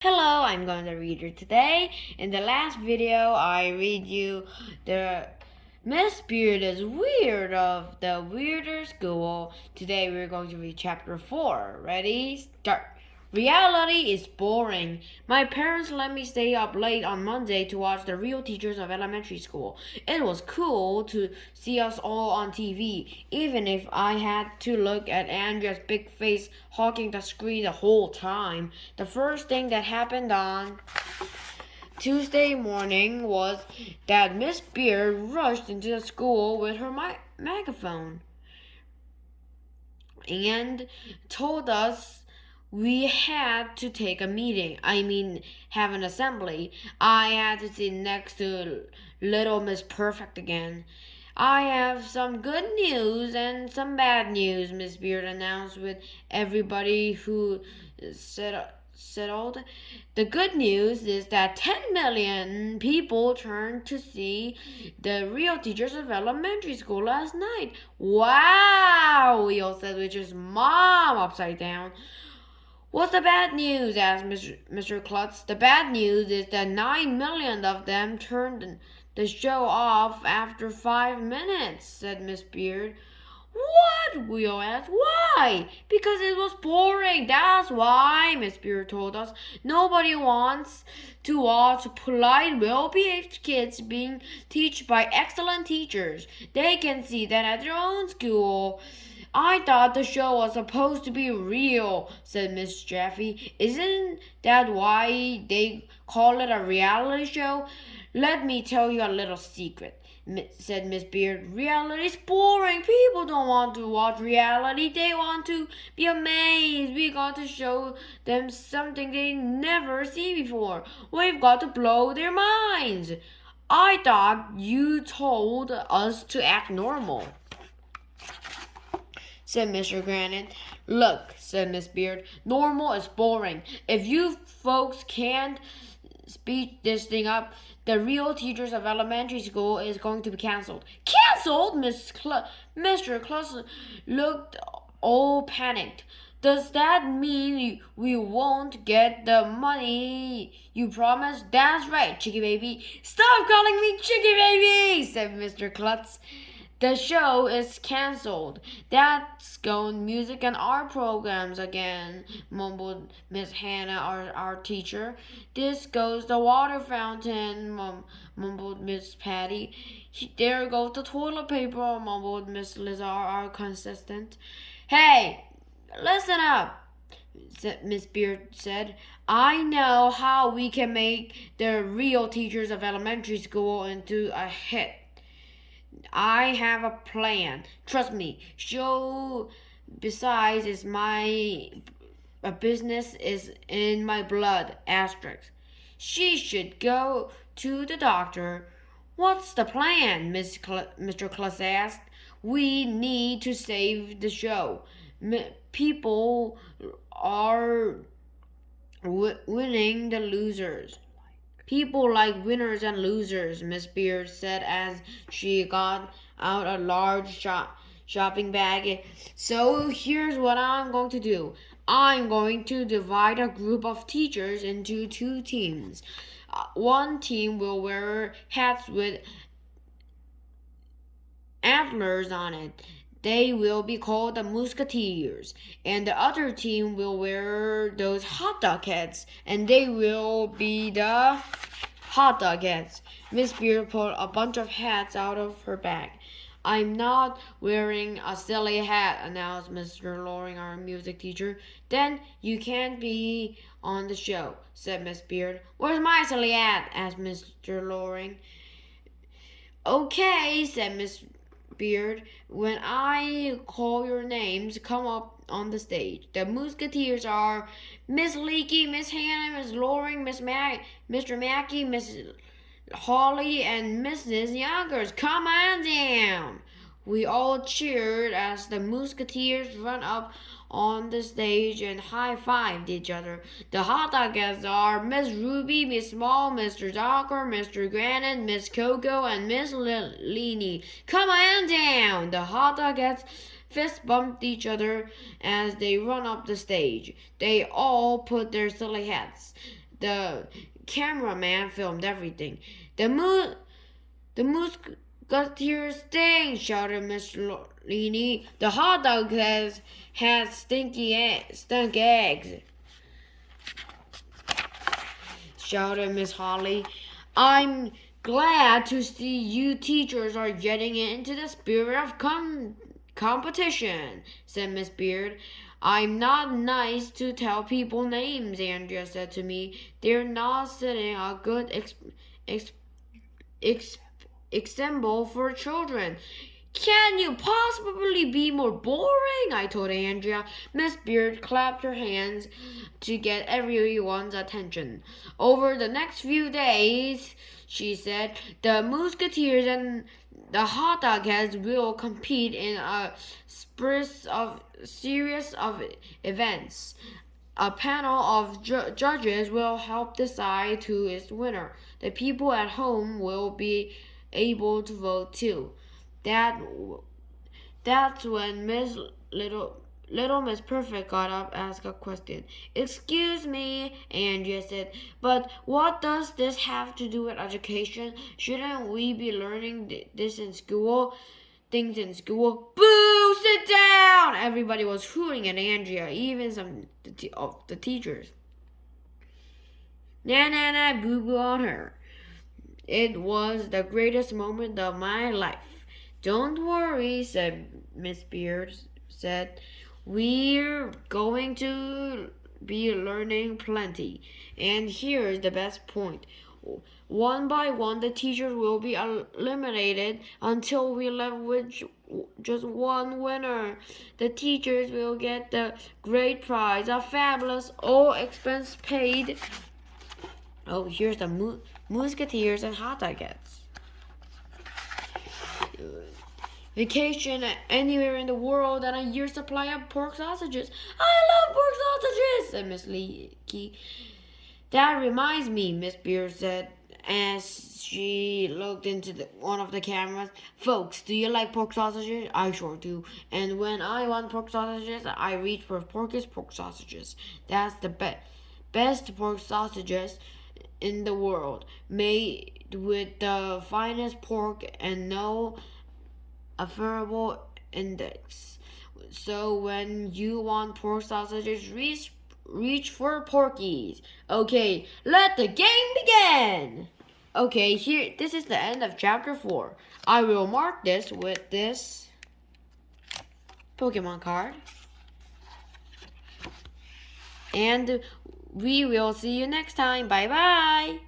Hello, I'm going to read you today. In the last video, I read you the Miss Beard is Weird of the Weirder School. Today we're going to read chapter 4. Ready? Start. Reality is boring. My parents let me stay up late on Monday to watch the real teachers of elementary school. It was cool to see us all on TV, even if I had to look at Andrea's big face hogging the screen the whole time. The first thing that happened on Tuesday morning was that Miss Beard rushed into the school with her megaphone and told us we had to take a meeting. Have an assembly. I had to sit next to Little Miss Perfect again. I have some good news and some bad news, Miss Beard announced with everybody who settled. The good news is that 10 million people turned to see the real teachers of elementary school last night. Wow, we all said, which is mom upside down. What's the bad news? Asked Mr. Klutz. The bad news is that 9 million of them turned the show off after 5 minutes, said Miss Beard. What? We all asked. Why? Because it was boring. That's why, Miss Beard told us. Nobody wants to watch polite, well-behaved kids being taught by excellent teachers. They can see that at their own school. I thought the show was supposed to be real, said Miss Jeffy. Isn't that why they call it a reality show? Let me tell you a little secret, said Miss Beard. Reality's boring. People don't want to watch reality. They want to be amazed. We got to show them something they never seen before. We've got to blow their minds. I thought you told us to act normal, said Mr. Granite. Look, said Miss Beard, normal is boring. If you folks can't speed this thing up, the real teachers of elementary school is going to be canceled. Canceled? Mr. Cluss looked all panicked. Does that mean we won't get the money you promised? That's right, Chicky Baby. Stop calling me Chicky Baby, said Mr. Klutz. The show is cancelled. That's going music and art programs again, mumbled Miss Hannah, our teacher. This goes the water fountain, mumbled Miss Patty. There goes the toilet paper, mumbled Miss Lizard, our consistent. Hey, listen up, Miss Beard said. I know how we can make the real teachers of elementary school into a hit. I have a plan. Trust me. Show. Besides, it's a business is in my blood. Asterisk. She should go to the doctor. What's the plan? Mr. Cluss asked. We need to save the show. People are winning the losers. People like winners and losers, Miss Beard said as she got out a large shopping bag. So here's what I'm going to do. I'm going to divide a group of teachers into two teams. One team will wear hats with antlers on it. They will be called the Musketeers. And the other team will wear those hot dog hats. And they will be the hot dog hats. Miss Beard pulled a bunch of hats out of her bag. I'm not wearing a silly hat, announced Mr. Loring, our music teacher. Then you can't be on the show, said Miss Beard. Where's my silly hat? Asked Mr. Loring. Okay, said Miss Beard. When I call your names, come up on the stage. The Musketeers are Miss Leakey, Miss Hannah, Miss Loring, Mr. Mackey, Miss Holly, and Mrs. Youngers. Come on down. We all cheered as the Musketeers run up on the stage and high-fived each other. The hot dog guests are Miss Ruby, Miss Small, Mr. Docker, Mr. Granite, Miss Coco, and Miss Leany. Come on down! The hot dog guests fist bumped each other as they run up the stage. They all put their silly hats The cameraman filmed everything. The musketeer stinks, shouted Miss Leaney. The hot dog has stunk eggs, shouted Miss Holly. I'm glad to see you teachers are getting into the spirit of competition, said Miss Beard. I'm not nice to tell people names, Andrea said to me. They're not setting a good example for children. Can you possibly be more boring? I told Andrea. Miss Beard clapped her hands to get everyone's attention. Over the next few days, she said, the Musketeers and the hot dog heads will compete in a series of events. A panel of judges will help decide who is the winner. The people at home will be able to vote too. That's when Little Miss Perfect got up and asked a question. Excuse me, Andrea said, but what does this have to do with education? Shouldn't we be learning this in school? Things in school? Boo! Sit down! Everybody was hooting at Andrea, even some of the teachers. Na, boo boo on her. It was the greatest moment of my life. Don't worry, said Miss Beard. We're going to be learning plenty. And here's the best point. One by one, the teachers will be eliminated until we left with just one winner. The teachers will get the great prize, a fabulous, all expense paid. Oh, here's the Musketeers and hot dog heads. Vacation anywhere in the world and a year's supply of pork sausages. I love pork sausages, said Miss Leakey. That reminds me, Miss Beard said as she looked into one of the cameras. Folks, do you like pork sausages? I sure do. And when I want pork sausages, I reach for Porky's pork sausages. That's the best pork sausages in the world, made with the finest pork and no affordable index. So when you want pork sausages, reach for Porky's. Okay, let the game begin. Okay, this is the end of chapter 4. I will mark this with this Pokemon card. And we will see you next time. Bye bye.